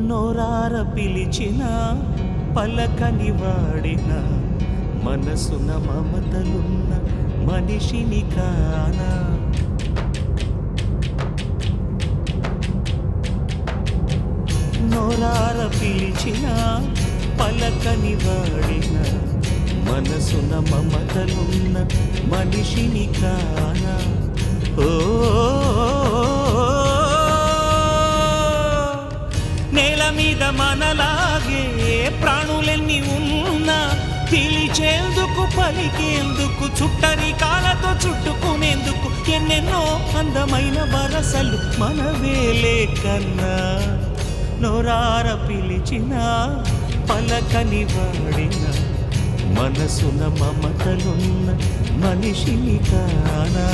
నోరార పిలిచిన పలకని వాడిన మనసున మమతలున్న మనిషిని కానా. నోరార పిలిచిన పలకని వాడిన మనసున మమతలున్న మనిషిని కానా. ఓ నేల మీద మనలాగే ప్రాణులెన్ని ఉన్నా పిలిచేందుకు పలికేందుకు చుట్టరి కాలతో చుట్టుకునేందుకు ఎన్నెన్నో అందమైన వరసలు మనవేలే కన్నా. నోరార పిలిచిన పలకని వాడిన మనసున మమతలున్న మనిషిని కానా.